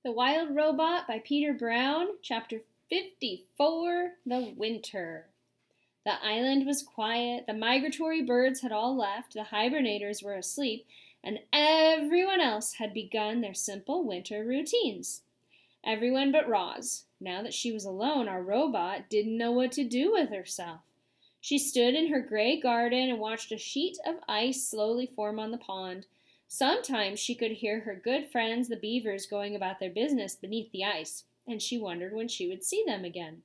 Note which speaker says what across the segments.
Speaker 1: The Wild Robot by Peter Brown, Chapter 54, The Winter. The island was quiet, the migratory birds had all left, the hibernators were asleep, and everyone else had begun their simple winter routines. Everyone but Roz. Now that she was alone, our robot didn't know what to do with herself. She stood in her gray garden and watched a sheet of ice slowly form on the pond. Sometimes she could hear her good friends, the beavers, going about their business beneath the ice, and she wondered when she would see them again.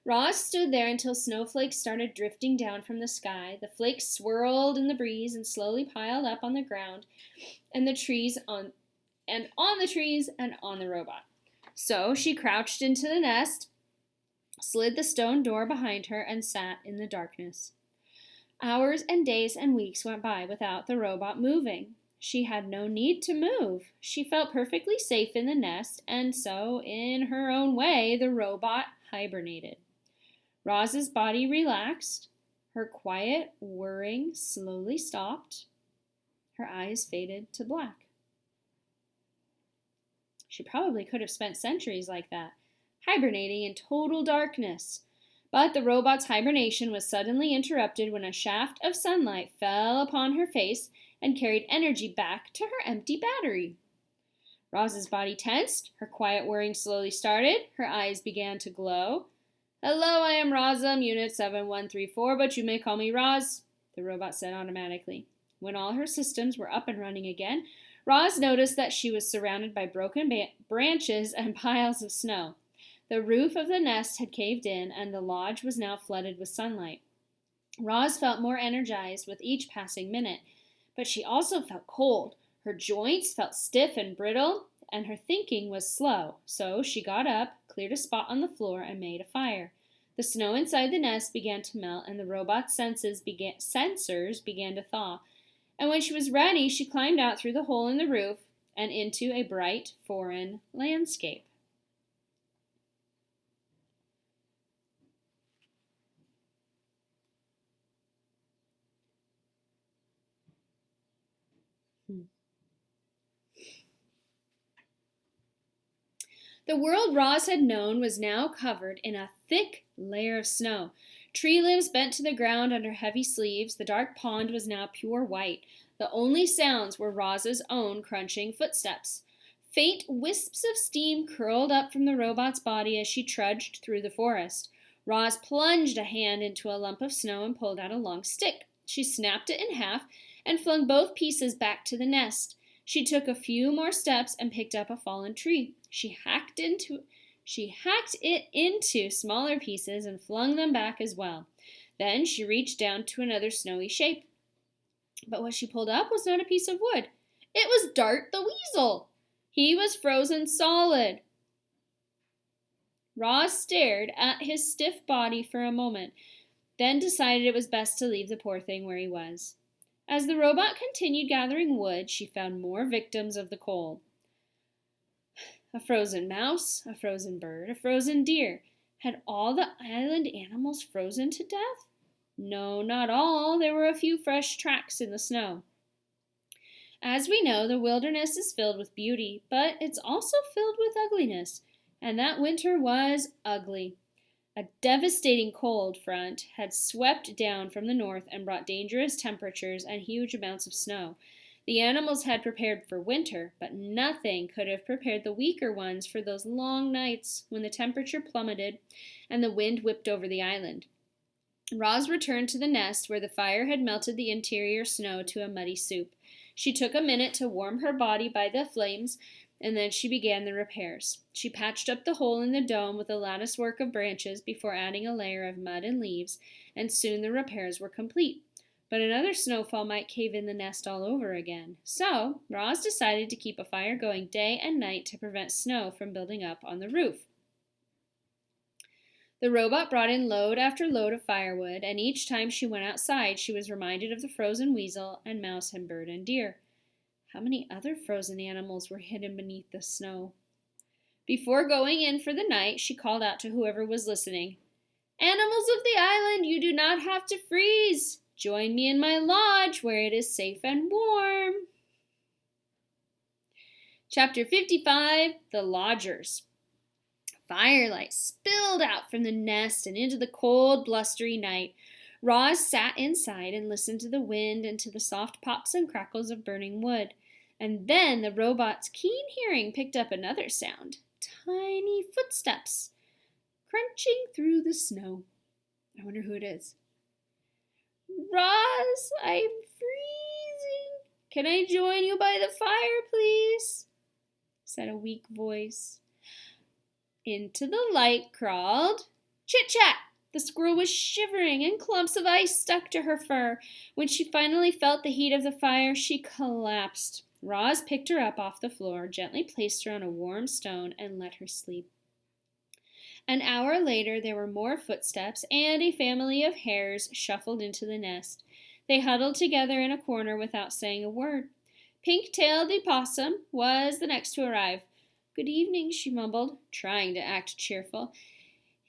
Speaker 1: Roz stood there until snowflakes started drifting down from the sky. The flakes swirled in the breeze and slowly piled up on the ground and the trees on the trees and on the robot. So she crouched into the nest, slid the stone door behind her, and sat in the darkness. Hours and days and weeks went by without the robot moving. She had no need to move. She felt perfectly safe in the nest, and so, in her own way, the robot hibernated. Roz's body relaxed. Her quiet whirring slowly stopped. Her eyes faded to black. She probably could have spent centuries like that, hibernating in total darkness. But the robot's hibernation was suddenly interrupted when a shaft of sunlight fell upon her face and carried energy back to her empty battery. Roz's body tensed, her quiet whirring slowly started, her eyes began to glow. "Hello, I am Rozum, Unit 7134, but you may call me Roz," the robot said automatically. When all her systems were up and running again, Roz noticed that she was surrounded by broken branches and piles of snow. The roof of the nest had caved in, and the lodge was now flooded with sunlight. Roz felt more energized with each passing minute, but she also felt cold. Her joints felt stiff and brittle, and her thinking was slow. So she got up, cleared a spot on the floor, and made a fire. The snow inside the nest began to melt, and the robot's sensors began to thaw. And when she was ready, she climbed out through the hole in the roof and into a bright, foreign landscape. The world Roz had known was now covered in a thick layer of snow. Tree limbs bent to the ground under heavy sleeves. The dark pond was now pure white. The only sounds were Roz's own crunching footsteps. Faint wisps of steam curled up from the robot's body as she trudged through the forest. Roz plunged a hand into a lump of snow and pulled out a long stick. She snapped it in half and flung both pieces back to the nest. She took a few more steps and picked up a fallen tree. She hacked it into smaller pieces and flung them back as well. Then she reached down to another snowy shape. But what she pulled up was not a piece of wood. It was Dart the Weasel. He was frozen solid. Roz stared at his stiff body for a moment, then decided it was best to leave the poor thing where he was. As the robot continued gathering wood, she found more victims of the cold. A frozen mouse, a frozen bird, a frozen deer. Had all the island animals frozen to death? No, not all. There were a few fresh tracks in the snow. As we know, the wilderness is filled with beauty, but it's also filled with ugliness, and that winter was ugly. A devastating cold front had swept down from the north and brought dangerous temperatures and huge amounts of snow. The animals had prepared for winter, but nothing could have prepared the weaker ones for those long nights when the temperature plummeted and the wind whipped over the island. Roz returned to the nest where the fire had melted the interior snow to a muddy soup. She took a minute to warm her body by the flames, and then she began the repairs. She patched up the hole in the dome with a lattice work of branches before adding a layer of mud and leaves, and soon the repairs were complete. But another snowfall might cave in the nest all over again. So, Roz decided to keep a fire going day and night to prevent snow from building up on the roof. The robot brought in load after load of firewood, and each time she went outside, she was reminded of the frozen weasel and mouse and bird and deer. How many other frozen animals were hidden beneath the snow? Before going in for the night, she called out to whoever was listening. "Animals of the island, you do not have to freeze. Join me in my lodge where it is safe and warm." Chapter 55, The Lodgers. Firelight spilled out from the nest and into the cold, blustery night. Roz sat inside and listened to the wind and to the soft pops and crackles of burning wood. And then the robot's keen hearing picked up another sound. Tiny footsteps crunching through the snow. I wonder who it is. Roz, I'm freezing. Can I join you by the fire, please? Said a weak voice. Into the light crawled Chit-Chat. The squirrel was shivering, and clumps of ice stuck to her fur. When she finally felt the heat of the fire, she collapsed. Roz picked her up off the floor, gently placed her on a warm stone, and let her sleep. An hour later, there were more footsteps, and a family of hares shuffled into the nest. They huddled together in a corner without saying a word. Pink-tailed the possum was the next to arrive. Good evening, she mumbled, trying to act cheerful.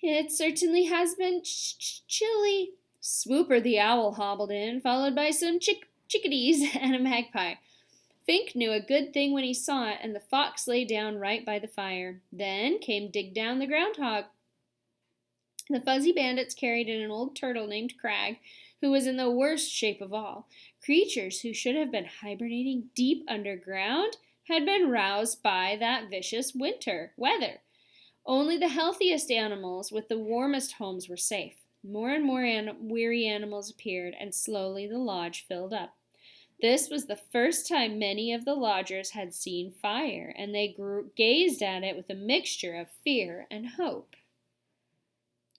Speaker 1: It certainly has been chilly. Swooper the owl hobbled in, followed by some chickadees and a magpie. Fink knew a good thing when he saw it, and the fox lay down right by the fire. Then came Dig Down the groundhog. The fuzzy bandits carried in an old turtle named Crag, who was in the worst shape of all. Creatures who should have been hibernating deep underground had been roused by that vicious winter weather. Only the healthiest animals with the warmest homes were safe. More and more weary animals appeared, and slowly the lodge filled up. This was the first time many of the lodgers had seen fire, and they gazed at it with a mixture of fear and hope.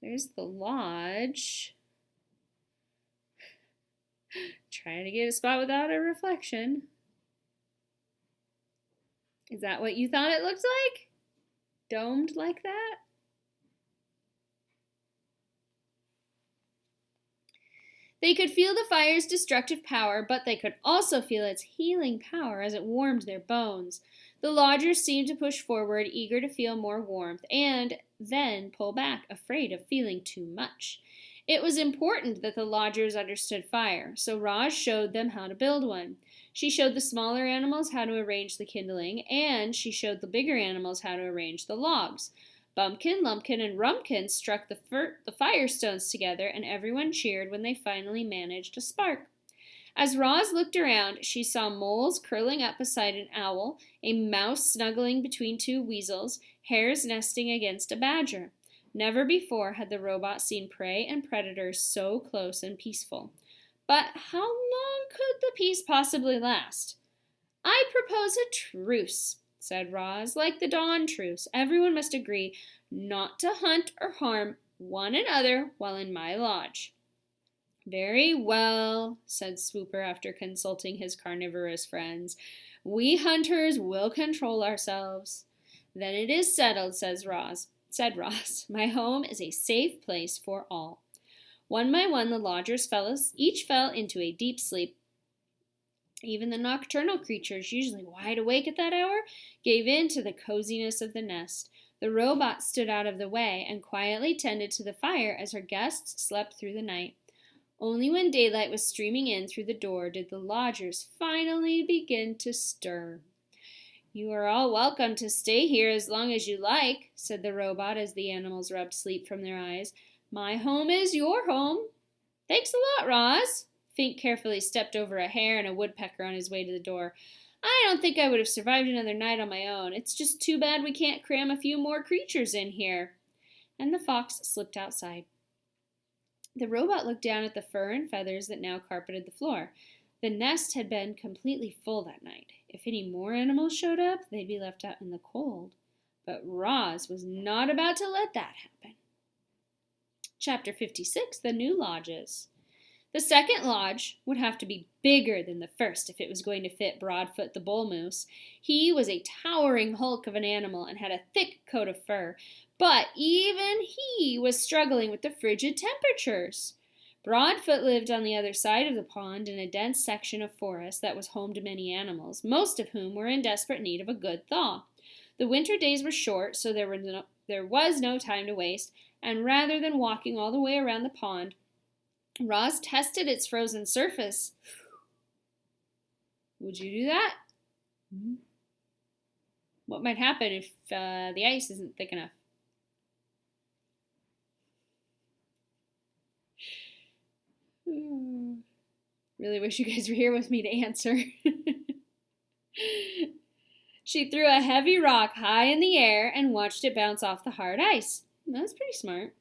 Speaker 1: There's the lodge. Trying to get a spot without a reflection. Is that what you thought it looked like? Domed like that? They could feel the fire's destructive power, but they could also feel its healing power as it warmed their bones. The lodgers seemed to push forward, eager to feel more warmth, and then pull back, afraid of feeling too much. It was important that the lodgers understood fire, so Roz showed them how to build one. She showed the smaller animals how to arrange the kindling, and she showed the bigger animals how to arrange the logs. Bumpkin, Lumpkin, and Rumpkin struck the firestones together, and everyone cheered when they finally managed a spark. As Roz looked around, she saw moles curling up beside an owl, a mouse snuggling between two weasels, hares nesting against a badger. Never before had the robot seen prey and predators so close and peaceful. But how long could the peace possibly last? I propose a truce, said Roz. Like the dawn truce, everyone must agree not to hunt or harm one another while in my lodge. Very well, said Swooper after consulting his carnivorous friends. We hunters will control ourselves. Then it is settled, said Roz. My home is a safe place for all. One by one, the lodgers each fell into a deep sleep. Even the nocturnal creatures, usually wide awake at that hour, gave in to the coziness of the nest. The robot stood out of the way and quietly tended to the fire as her guests slept through the night. Only when daylight was streaming in through the door did the lodgers finally begin to stir. You are all welcome to stay here as long as you like, said the robot as the animals rubbed sleep from their eyes. My home is your home. Thanks a lot, Roz. Fink carefully stepped over a hare and a woodpecker on his way to the door. I don't think I would have survived another night on my own. It's just too bad we can't cram a few more creatures in here. And the fox slipped outside. The robot looked down at the fur and feathers that now carpeted the floor. The nest had been completely full that night. If any more animals showed up, they'd be left out in the cold. But Roz was not about to let that happen. Chapter 56, The New Lodges. The second lodge would have to be bigger than the first if it was going to fit Broadfoot the bull moose. He was a towering hulk of an animal and had a thick coat of fur, but even he was struggling with the frigid temperatures. Broadfoot lived on the other side of the pond in a dense section of forest that was home to many animals, most of whom were in desperate need of a good thaw. The winter days were short, so there was no time to waste, and rather than walking all the way around the pond, Roz tested its frozen surface. Would you do that? What might happen if the ice isn't thick enough? Really wish you guys were here with me to answer. She threw a heavy rock high in the air and watched it bounce off the hard ice. That's pretty smart.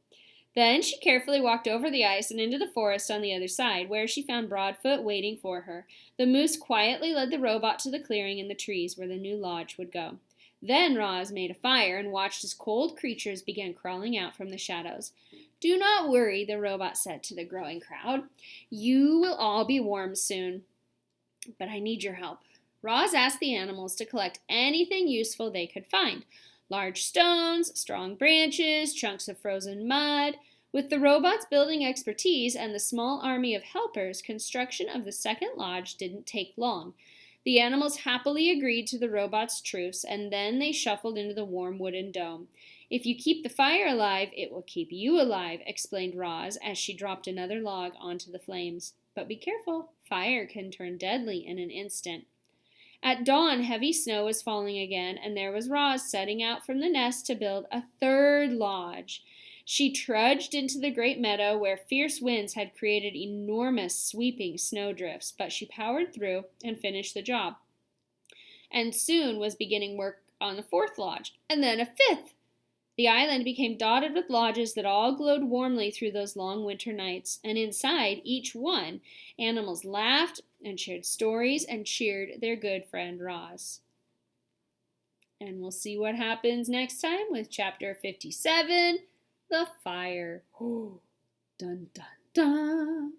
Speaker 1: Then she carefully walked over the ice and into the forest on the other side, where she found Broadfoot waiting for her. The moose quietly led the robot to the clearing in the trees where the new lodge would go. Then Roz made a fire and watched as cold creatures began crawling out from the shadows. "Do not worry," the robot said to the growing crowd. "You will all be warm soon. But I need your help." Roz asked the animals to collect anything useful they could find. Large stones, strong branches, chunks of frozen mud. With the robot's building expertise and the small army of helpers, construction of the second lodge didn't take long. The animals happily agreed to the robot's truce, and then they shuffled into the warm wooden dome. "If you keep the fire alive, it will keep you alive," explained Roz as she dropped another log onto the flames. "But be careful, fire can turn deadly in an instant." At dawn, heavy snow was falling again, and there was Roz setting out from the nest to build a third lodge. She trudged into the great meadow where fierce winds had created enormous sweeping snowdrifts, but she powered through and finished the job. And soon was beginning work on the fourth lodge, and then a fifth. The island became dotted with lodges that all glowed warmly through those long winter nights, and inside each one, animals laughed and shared stories and cheered their good friend Roz. And we'll see what happens next time with Chapter 57, The Fire. Dun, dun, dun.